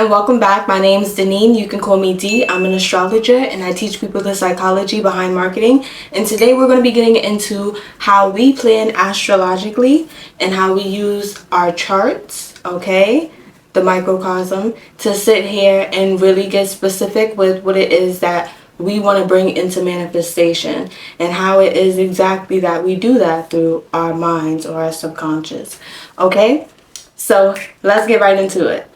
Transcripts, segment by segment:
and welcome back. My name is Deneen. You can call me D. I'm an astrologer and I teach people the psychology behind marketing. And today we're going to be getting into how we plan astrologically and how we use our charts, okay, the microcosm, to sit here and really get specific with what it is that we want to bring into manifestation and how it is exactly that we do that through our minds or our subconscious. Okay, so let's get right into it.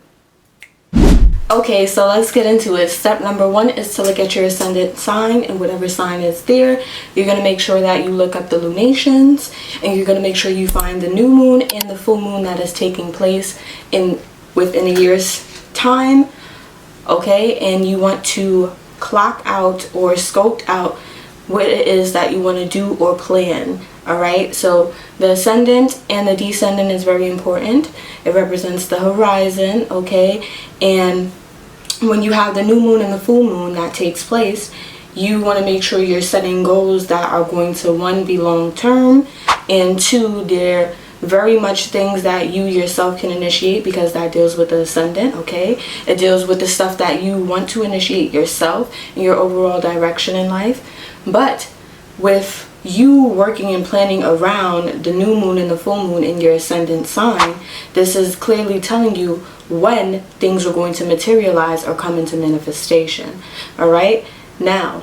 Okay, so let's get into it. Step number one is to look at your ascendant sign, and whatever sign is there, you're going to make sure that you look up the lunations, and you're going to make sure you find the new moon and the full moon that is taking place within a year's time. Okay, and you want to clock out or scope out what it is that you want to do or plan. All right, so the ascendant and the descendant is very important. It represents the horizon, okay? And when you have the new moon and the full moon that takes place, you want to make sure you're setting goals that are going to, one, be long term, and two, they're very much things that you yourself can initiate, because that deals with the ascendant, okay? It deals with the stuff that you want to initiate yourself and your overall direction in life. But with you working and planning around the new moon and the full moon in your ascendant sign, this is clearly telling you when things are going to materialize or come into manifestation. All right, now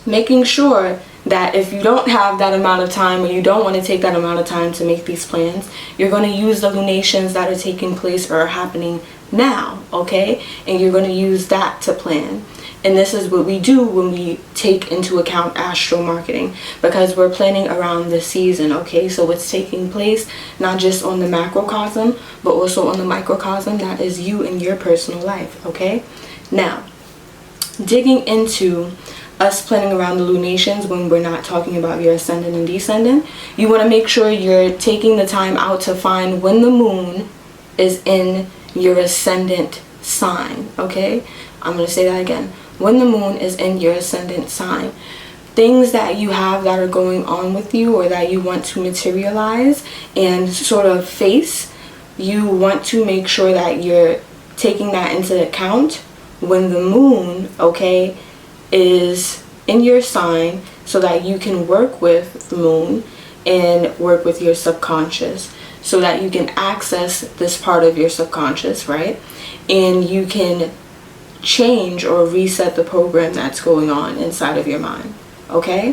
making sure that if you don't have that amount of time, or you don't want to take that amount of time to make these plans, you're going to use the lunations that are taking place or are happening now, okay? And you're going to use that to plan. And this is what we do when we take into account astro-marketing, because we're planning around the season, okay? So it's taking place not just on the macrocosm, but also on the microcosm that is you in your personal life, okay? Now, digging into us planning around the lunations when we're not talking about your ascendant and descendant, you want to make sure you're taking the time out to find when the moon is in your ascendant sign, okay? I'm going to say that again. When the moon is in your ascendant sign, things that you have that are going on with you or that you want to materialize and sort of face, you want to make sure that you're taking that into account when the moon, okay, is in your sign, so that you can work with the moon and work with your subconscious, so that you can access this part of your subconscious, right? And you can change or reset the program that's going on inside of your mind, okay?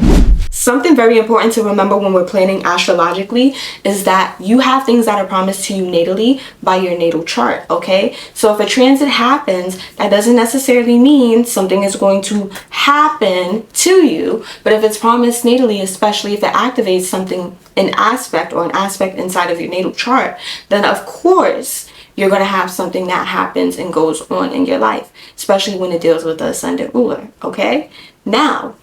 Something very important to remember when we're planning astrologically is that you have things that are promised to you natally by your natal chart, okay? So if a transit happens, that doesn't necessarily mean something is going to happen to you, but if it's promised natally, especially if it activates something, an aspect inside of your natal chart, then of course you're going to have something that happens and goes on in your life, especially when it deals with the ascendant ruler, okay? Now,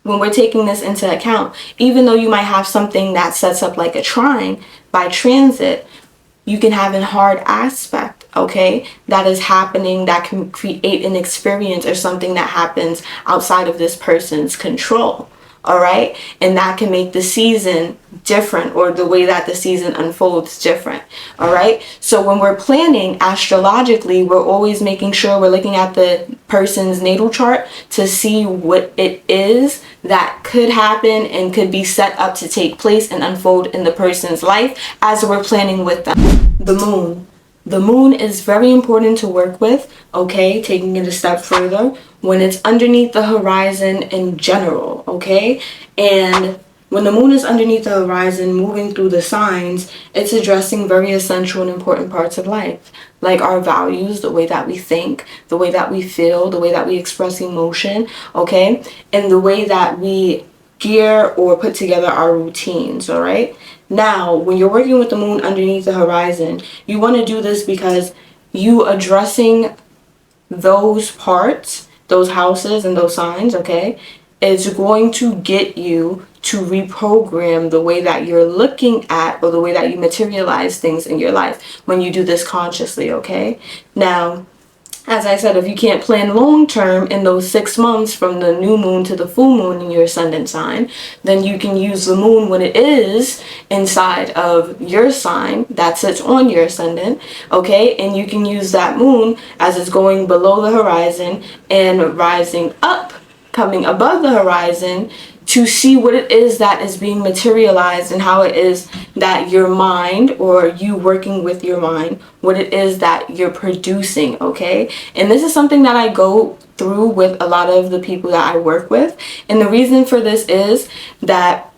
when we're taking this into account, even though you might have something that sets up like a trine by transit, you can have a hard aspect, okay, that is happening that can create an experience or something that happens outside of this person's control. All right, and that can make the season different, or the way that the season unfolds different. All right, so when we're planning astrologically, we're always making sure we're looking at the person's natal chart to see what it is that could happen and could be set up to take place and unfold in the person's life as we're planning with them. The moon. The moon is very important to work with, okay, taking it a step further, when it's underneath the horizon in general, okay? And when the moon is underneath the horizon, moving through the signs, it's addressing very essential and important parts of life, like our values, the way that we think, the way that we feel, the way that we express emotion, okay? And the way that we gear or put together our routines, all right? Now, when you're working with the moon underneath the horizon, you want to do this because you addressing those parts, those houses and those signs, okay, is going to get you to reprogram the way that you're looking at, or the way that you materialize things in your life when you do this consciously, okay? Now, As I said, if you can't plan long term in those 6 months from the new moon to the full moon in your ascendant sign, then you can use the moon when it is inside of your sign that sits on your ascendant, okay? And you can use that moon as it's going below the horizon and rising up, coming above the horizon, to see what it is that is being materialized and how it is that your mind, or you working with your mind, what it is that you're producing, okay? And this is something that I go through with a lot of the people that I work with. And the reason for this is that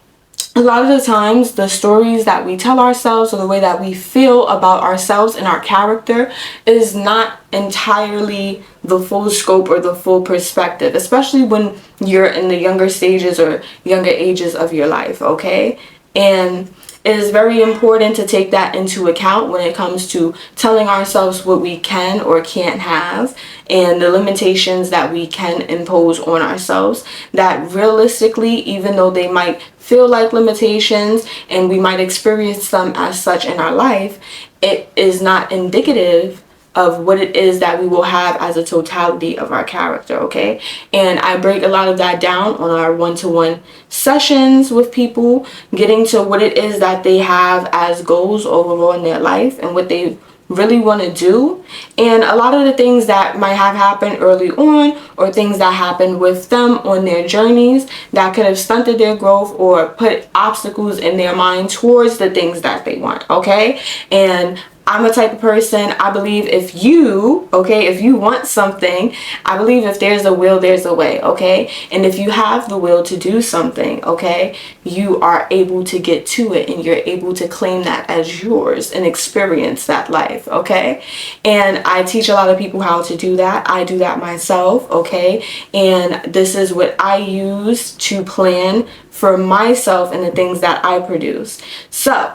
a lot of the times the stories that we tell ourselves, or the way that we feel about ourselves and our character, is not entirely the full scope or the full perspective, especially when you're in the younger stages or younger ages of your life, okay? And it is very important to take that into account when it comes to telling ourselves what we can or can't have, and the limitations that we can impose on ourselves, that realistically, even though they might feel like limitations and we might experience them as such in our life, it is not indicative of what it is that we will have as a totality of our character, okay? And I break a lot of that down on our one-to-one sessions with people, getting to what it is that they have as goals overall in their life and what they really want to do. And a lot of the things that might have happened early on, or things that happened with them on their journeys, that could have stunted their growth or put obstacles in their mind towards the things that they want, okay? And I'm a type of person, I believe if you want something, I believe if there's a will, there's a way, okay? And if you have the will to do something, okay, you are able to get to it, and you're able to claim that as yours and experience that life, okay? And I teach a lot of people how to do that. I do that myself, okay? And this is what I use to plan for myself and the things that I produce. So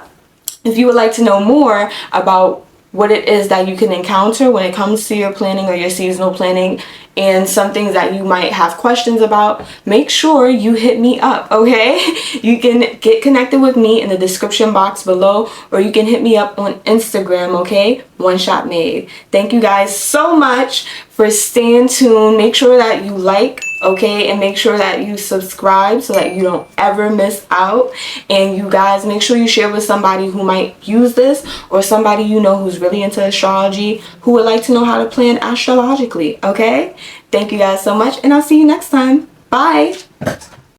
if you would like to know more about what it is that you can encounter when it comes to your planning or your seasonal planning, and some things that you might have questions about, make sure you hit me up, okay? You can get connected with me in the description box below, or you can hit me up on Instagram, okay? One Shot Made. Thank you guys so much for staying tuned. Make sure that you like, okay, and make sure that you subscribe so that you don't ever miss out. And you guys, make sure you share with somebody who might use this, or somebody you know who's really into astrology, who would like to know how to plan astrologically, okay? Thank you guys so much, and I'll see you next time. Bye.